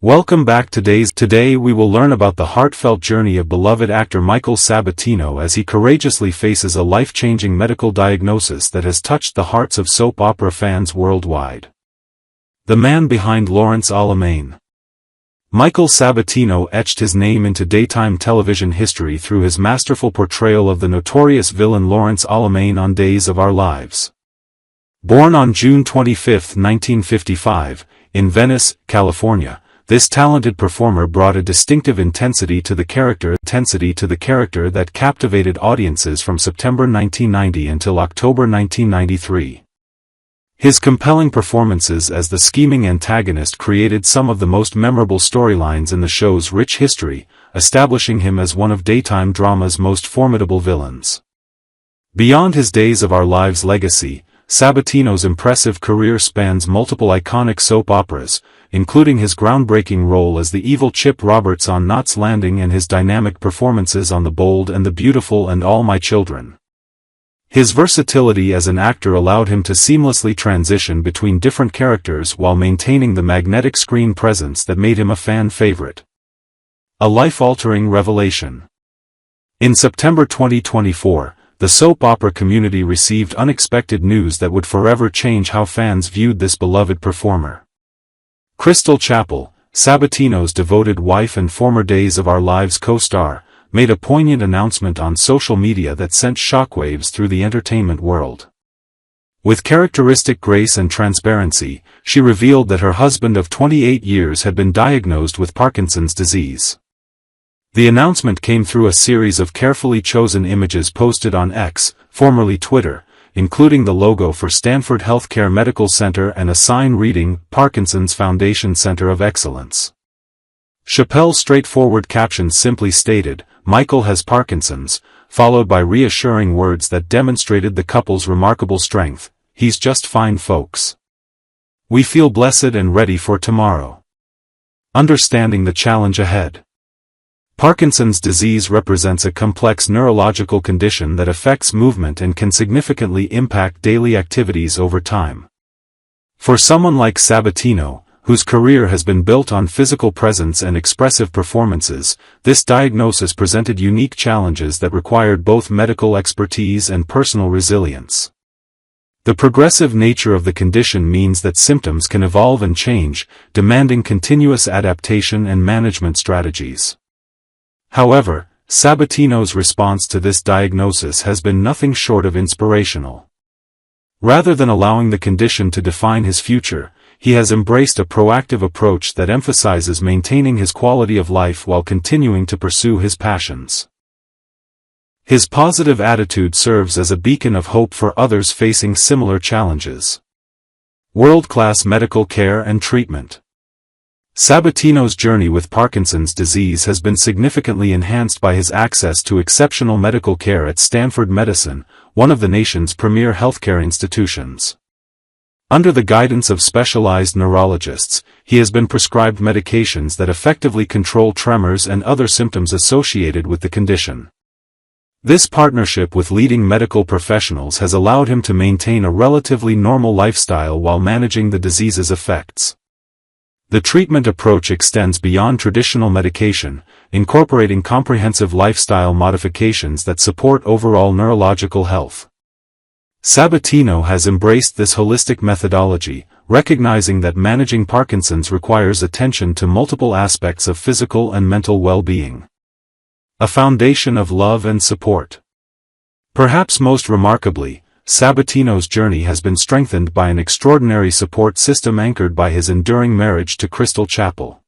Welcome back. Today we will learn about the heartfelt journey of beloved actor Michael Sabatino as he courageously faces a life-changing medical diagnosis that has touched the hearts of soap opera fans worldwide. The man behind Lawrence Alamein. Michael Sabatino etched his name into daytime television history through his masterful portrayal of the notorious villain Lawrence Alamein on Days of Our Lives. Born on June 25, 1955, in Venice, California, this talented performer brought a distinctive intensity to the character that captivated audiences from September 1990 until October 1993. His compelling performances as the scheming antagonist created some of the most memorable storylines in the show's rich history, establishing him as one of daytime drama's most formidable villains. Beyond his Days of Our Lives legacy, Sabatino's impressive career spans multiple iconic soap operas, including his groundbreaking role as the evil Chip Roberts on Knots Landing and his dynamic performances on The Bold and the Beautiful and All My Children. His versatility as an actor allowed him to seamlessly transition between different characters while maintaining the magnetic screen presence that made him a fan favorite. A life-altering revelation. In September 2024, the soap opera community received unexpected news that would forever change how fans viewed this beloved performer. Crystal Chappell, Sabatino's devoted wife and former Days of Our Lives co-star, made a poignant announcement on social media that sent shockwaves through the entertainment world. With characteristic grace and transparency, she revealed that her husband of 28 years had been diagnosed with Parkinson's disease. The announcement came through a series of carefully chosen images posted on X, formerly Twitter, including the logo for Stanford Healthcare Medical Center and a sign reading, Parkinson's Foundation Center of Excellence. Chappell's straightforward caption simply stated, "Michael has Parkinson's," followed by reassuring words that demonstrated the couple's remarkable strength, "He's just fine, folks. We feel blessed and ready for tomorrow." Understanding the challenge ahead. Parkinson's disease represents a complex neurological condition that affects movement and can significantly impact daily activities over time. For someone like Sabatino, whose career has been built on physical presence and expressive performances, this diagnosis presented unique challenges that required both medical expertise and personal resilience. The progressive nature of the condition means that symptoms can evolve and change, demanding continuous adaptation and management strategies. However, Sabatino's response to this diagnosis has been nothing short of inspirational. Rather than allowing the condition to define his future, he has embraced a proactive approach that emphasizes maintaining his quality of life while continuing to pursue his passions. His positive attitude serves as a beacon of hope for others facing similar challenges. World-class medical care and treatment. Sabatino's journey with Parkinson's disease has been significantly enhanced by his access to exceptional medical care at Stanford Medicine, one of the nation's premier healthcare institutions. Under the guidance of specialized neurologists, he has been prescribed medications that effectively control tremors and other symptoms associated with the condition. This partnership with leading medical professionals has allowed him to maintain a relatively normal lifestyle while managing the disease's effects. The treatment approach extends beyond traditional medication, incorporating comprehensive lifestyle modifications that support overall neurological health. Sabatino has embraced this holistic methodology, recognizing that managing Parkinson's requires attention to multiple aspects of physical and mental well-being. A foundation of love and support. Perhaps most remarkably, Sabatino's journey has been strengthened by an extraordinary support system anchored by his enduring marriage to Crystal Chappell.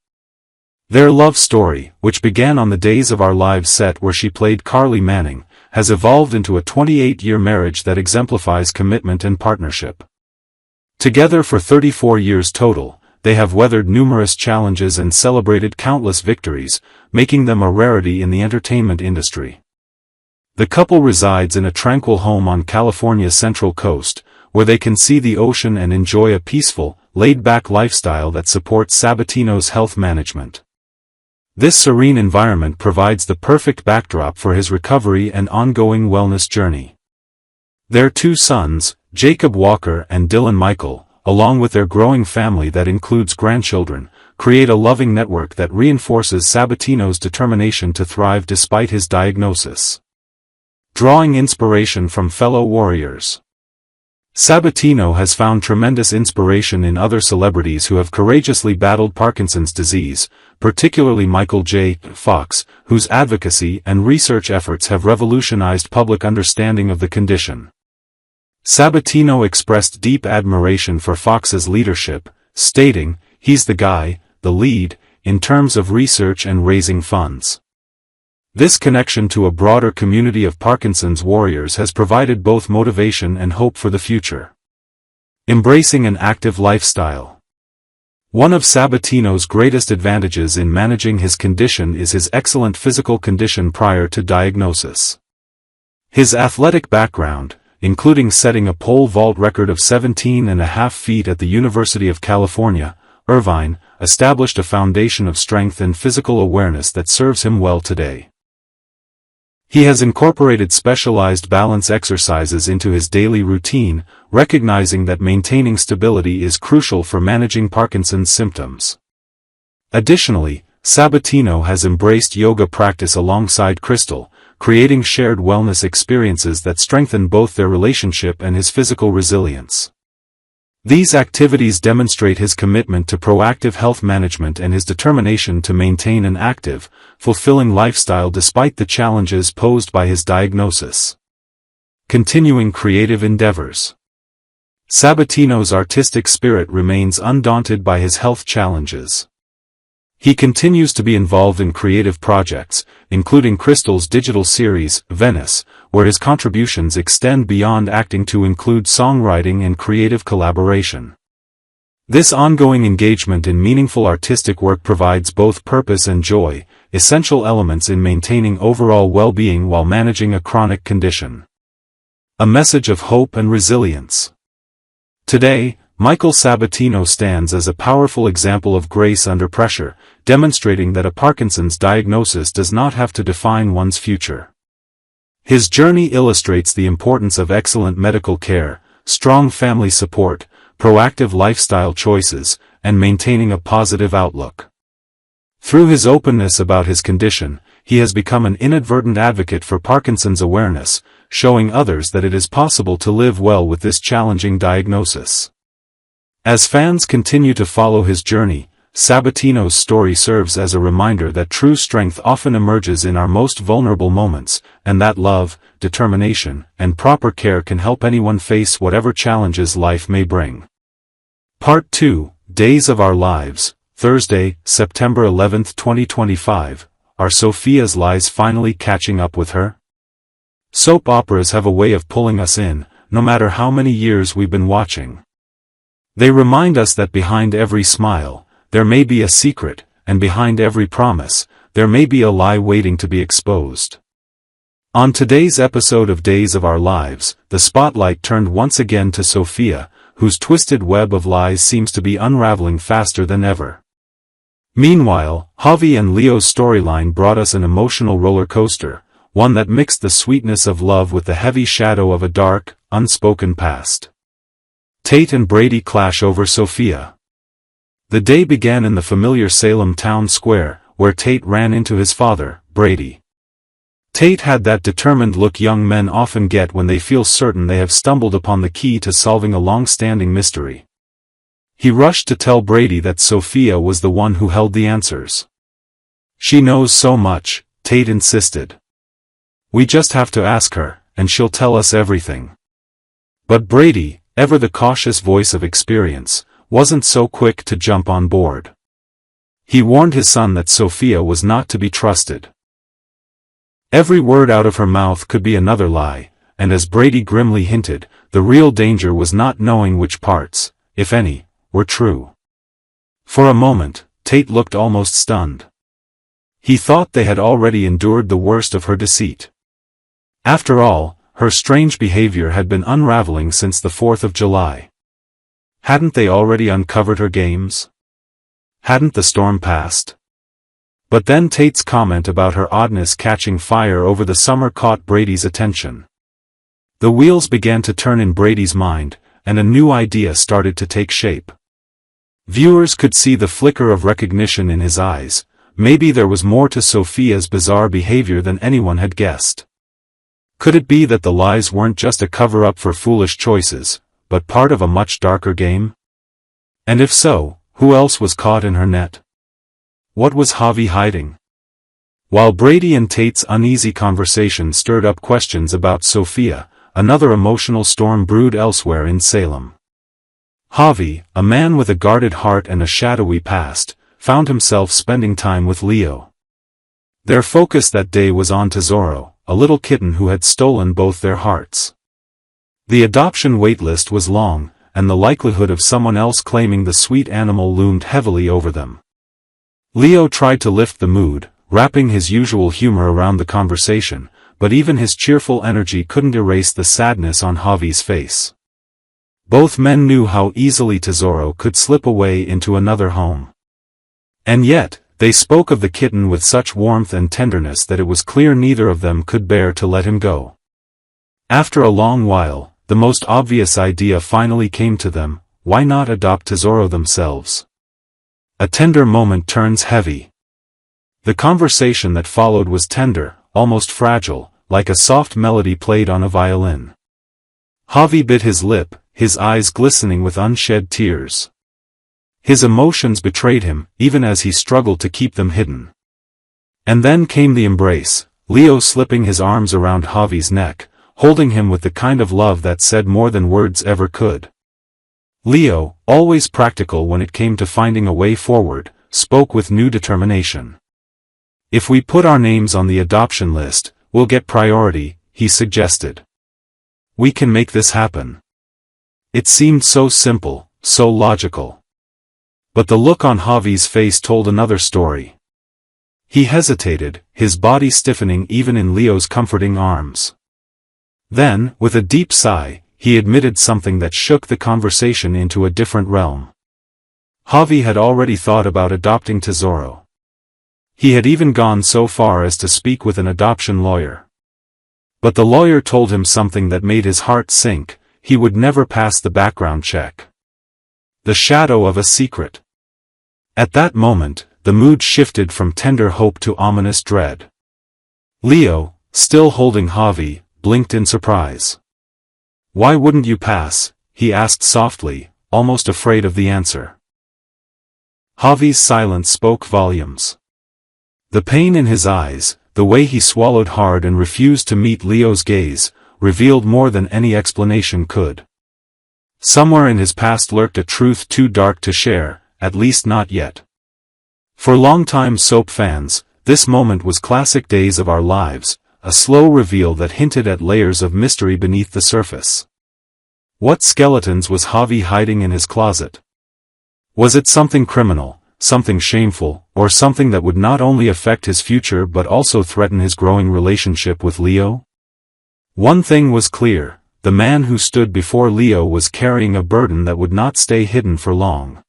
Their love story, which began on the Days of Our Lives set where she played Carly Manning, has evolved into a 28-year marriage that exemplifies commitment and partnership. Together for 34 years total, they have weathered numerous challenges and celebrated countless victories, making them a rarity in the entertainment industry. The couple resides in a tranquil home on California's Central Coast, where they can see the ocean and enjoy a peaceful, laid-back lifestyle that supports Sabatino's health management. This serene environment provides the perfect backdrop for his recovery and ongoing wellness journey. Their two sons, Jacob Walker and Dylan Michael, along with their growing family that includes grandchildren, create a loving network that reinforces Sabatino's determination to thrive despite his diagnosis. Drawing inspiration from fellow warriors. Sabatino has found tremendous inspiration in other celebrities who have courageously battled Parkinson's disease, particularly Michael J. Fox, whose advocacy and research efforts have revolutionized public understanding of the condition. Sabatino expressed deep admiration for Fox's leadership, stating, "He's the guy, the lead, in terms of research and raising funds." This connection to a broader community of Parkinson's warriors has provided both motivation and hope for the future. Embracing an active lifestyle. One of Sabatino's greatest advantages in managing his condition is his excellent physical condition prior to diagnosis. His athletic background, including setting a pole vault record of 17.5 feet at the University of California, Irvine, established a foundation of strength and physical awareness that serves him well today. He has incorporated specialized balance exercises into his daily routine, recognizing that maintaining stability is crucial for managing Parkinson's symptoms. Additionally, Sabatino has embraced yoga practice alongside Crystal, creating shared wellness experiences that strengthen both their relationship and his physical resilience. These activities demonstrate his commitment to proactive health management and his determination to maintain an active, fulfilling lifestyle despite the challenges posed by his diagnosis. Continuing creative endeavors. Sabatino's artistic spirit remains undaunted by his health challenges. He continues to be involved in creative projects, including Crystal's digital series, Venice, where his contributions extend beyond acting to include songwriting and creative collaboration. This ongoing engagement in meaningful artistic work provides both purpose and joy, essential elements in maintaining overall well-being while managing a chronic condition. A message of hope and resilience. Today, Michael Sabatino stands as a powerful example of grace under pressure, demonstrating that a Parkinson's diagnosis does not have to define one's future. His journey illustrates the importance of excellent medical care, strong family support, proactive lifestyle choices, and maintaining a positive outlook. Through his openness about his condition, he has become an inadvertent advocate for Parkinson's awareness, showing others that it is possible to live well with this challenging diagnosis. As fans continue to follow his journey, Sabatino's story serves as a reminder that true strength often emerges in our most vulnerable moments, and that love, determination, and proper care can help anyone face whatever challenges life may bring. Part 2, Days of Our Lives, Thursday, September 11, 2025. Are Sofia's lies finally catching up with her? Soap operas have a way of pulling us in, no matter how many years we've been watching. They remind us that behind every smile, there may be a secret, and behind every promise, there may be a lie waiting to be exposed. On today's episode of Days of Our Lives, the spotlight turned once again to Sofia, whose twisted web of lies seems to be unraveling faster than ever. Meanwhile, Javi and Leo's storyline brought us an emotional roller coaster, one that mixed the sweetness of love with the heavy shadow of a dark, unspoken past. Tate and Brady clash over Sofia. The day began in the familiar Salem town square, where Tate ran into his father, Brady. Tate had that determined look young men often get when they feel certain they have stumbled upon the key to solving a long-standing mystery. He rushed to tell Brady that Sofia was the one who held the answers. "She knows so much," Tate insisted. "We just have to ask her, and she'll tell us everything." But Brady, ever the cautious voice of experience, wasn't so quick to jump on board. He warned his son that Sofia was not to be trusted. Every word out of her mouth could be another lie, and as Brady grimly hinted, the real danger was not knowing which parts, if any, were true. For a moment, Tate looked almost stunned. He thought they had already endured the worst of her deceit. After all, her strange behavior had been unraveling since the 4th of July. Hadn't they already uncovered her games? Hadn't the storm passed? But then Tate's comment about her oddness catching fire over the summer caught Brady's attention. The wheels began to turn in Brady's mind, and a new idea started to take shape. Viewers could see the flicker of recognition in his eyes. Maybe there was more to Sofia's bizarre behavior than anyone had guessed. Could it be that the lies weren't just a cover-up for foolish choices, but part of a much darker game? And if so, who else was caught in her net? What was Javi hiding? While Brady and Tate's uneasy conversation stirred up questions about Sofia, another emotional storm brewed elsewhere in Salem. Javi, a man with a guarded heart and a shadowy past, found himself spending time with Leo. Their focus that day was on Tesoro, a little kitten who had stolen both their hearts. The adoption waitlist was long, and the likelihood of someone else claiming the sweet animal loomed heavily over them. Leo tried to lift the mood, wrapping his usual humor around the conversation, but even his cheerful energy couldn't erase the sadness on Javi's face. Both men knew how easily Tesoro could slip away into another home. And yet, they spoke of the kitten with such warmth and tenderness that it was clear neither of them could bear to let him go. After a long while, the most obvious idea finally came to them: why not adopt Tesoro themselves? A tender moment turns heavy. The conversation that followed was tender, almost fragile, like a soft melody played on a violin. Javi bit his lip, his eyes glistening with unshed tears. His emotions betrayed him, even as he struggled to keep them hidden. And then came the embrace, Leo slipping his arms around Javi's neck, holding him with the kind of love that said more than words ever could. Leo, always practical when it came to finding a way forward, spoke with new determination. "If we put our names on the adoption list, we'll get priority," he suggested. "We can make this happen." It seemed so simple, so logical. But the look on Javi's face told another story. He hesitated, his body stiffening even in Leo's comforting arms. Then, with a deep sigh, he admitted something that shook the conversation into a different realm. Javi had already thought about adopting Tesoro. He had even gone so far as to speak with an adoption lawyer. But the lawyer told him something that made his heart sink: he would never pass the background check. The shadow of a secret. At that moment, the mood shifted from tender hope to ominous dread. Leo, still holding Javi, blinked in surprise. "Why wouldn't you pass?" he asked softly, almost afraid of the answer. Javi's silence spoke volumes. The pain in his eyes, the way he swallowed hard and refused to meet Leo's gaze, revealed more than any explanation could. Somewhere in his past lurked a truth too dark to share, at least not yet. For longtime soap fans, this moment was classic Days of Our Lives, a slow reveal that hinted at layers of mystery beneath the surface. What skeletons was Javi hiding in his closet? Was it something criminal, something shameful, or something that would not only affect his future but also threaten his growing relationship with Leo? One thing was clear: the man who stood before Leo was carrying a burden that would not stay hidden for long.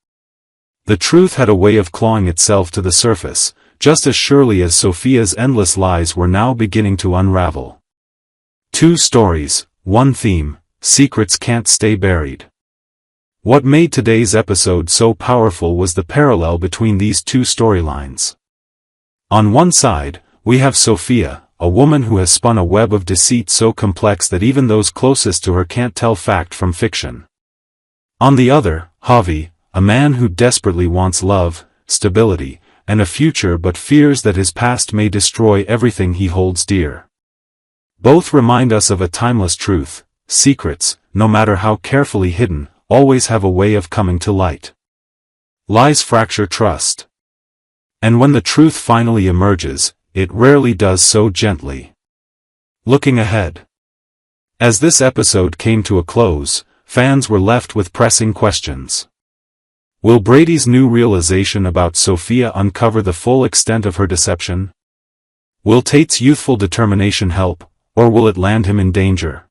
The truth had a way of clawing itself to the surface, just as surely as Sofia's endless lies were now beginning to unravel. Two stories, one theme: secrets can't stay buried. What made today's episode so powerful was the parallel between these two storylines. On one side, we have Sofia, a woman who has spun a web of deceit so complex that even those closest to her can't tell fact from fiction. On the other, Javi, a man who desperately wants love, stability, and a future but fears that his past may destroy everything he holds dear. Both remind us of a timeless truth: secrets, no matter how carefully hidden, always have a way of coming to light. Lies fracture trust. And when the truth finally emerges, it rarely does so gently. Looking ahead. As this episode came to a close, fans were left with pressing questions. Will Brady's new realization about Sofia uncover the full extent of her deception? Will Tate's youthful determination help, or will it land him in danger?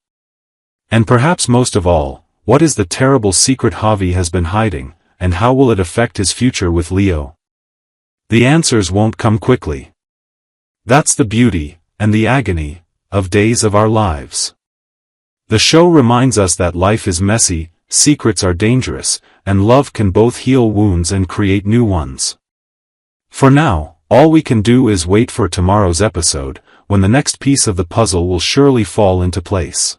And perhaps most of all, what is the terrible secret Javi has been hiding, and how will it affect his future with Leo? The answers won't come quickly. That's the beauty, and the agony, of Days of Our Lives. The show reminds us that life is messy, secrets are dangerous, and love can both heal wounds and create new ones. For now, all we can do is wait for tomorrow's episode, when the next piece of the puzzle will surely fall into place.